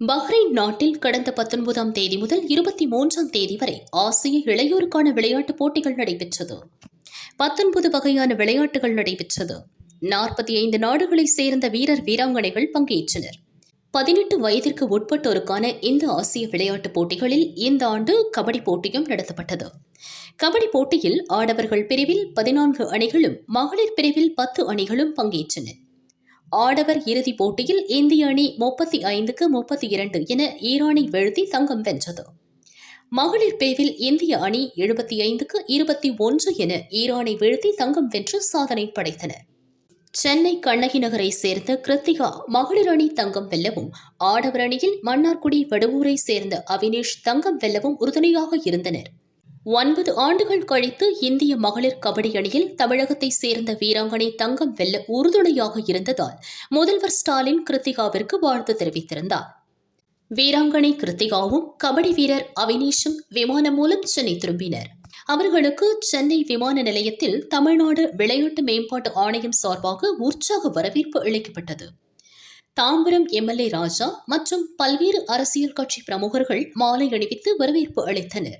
Bahrain நாட்டில் கடந்த 19ஆம் தேதி முதல் 23ஆம் தேதி வரை ஆசிய இளையோருக்கான விளையாட்டுப் போட்டிகள் நடைபெற்றது. 19 வகையான விளையாட்டுகள் நடைபெற்றது. 45 நாடுகளைச் சேர்ந்த வீரர் வீராங்கனைகள் பங்கேற்றனர். 18 வயதிற்கு உட்பட்டோருக்கான இந்த ஆசிய விளையாட்டுப் போட்டிகளில் இந்த ஆண்டு கபடி போட்டியும் நடத்தப்பட்டது. கபடி போட்டியில் ஆடவர்கள் பிரிவில் 14 அணிகளும் மகளிர் பிரிவில் 10 அணிகளும் பங்கேற்றன. ஆடவர் இறுதிப் போட்டியில் இந்திய அணி 35க்கு 32 என ஈரானை வீழ்த்தி தங்கம் வென்றது. மகளிர் பிரிவில் இந்திய அணி 75க்கு 21 என ஈரானை வீழ்த்தி தங்கம் வென்று சாதனை படைத்தனர். சென்னை கண்ணகி நகரை சேர்ந்த கிருத்திகா மகளிர் அணி தங்கம் வெல்லவும், ஆடவர் அணியில் மன்னார்குடி வடுவூரை சேர்ந்த அவினேஷ் தங்கம் வெல்லவும் உறுதுணையாக இருந்தனர். 9 ஆண்டுகள் கழித்து இந்திய மகளிர் கபடி அணியில் தமிழகத்தைச் சேர்ந்த வீராங்கனை தங்கம் வெல்ல உறுதுணையாக இருந்ததால் முதல்வர் ஸ்டாலின் கிருத்திகாவிற்கு வாழ்த்து தெரிவித்திருந்தார். வீராங்கனை கிருத்திகாவும் கபடி வீரர் அவினேஷும் விமானம் மூலம் சென்னை திரும்பினர். அவர்களுக்கு சென்னை விமான நிலையத்தில் தமிழ்நாடு விளையாட்டு மேம்பாட்டு ஆணையம் சார்பாக உற்சாக வரவேற்பு அளிக்கப்பட்டது. தாம்பரம் எம்எல்ஏ ராஜா மற்றும் பல்வேறு அரசியல் கட்சி பிரமுகர்கள் மாலை அணிவித்து வரவேற்பு அளித்தனர்.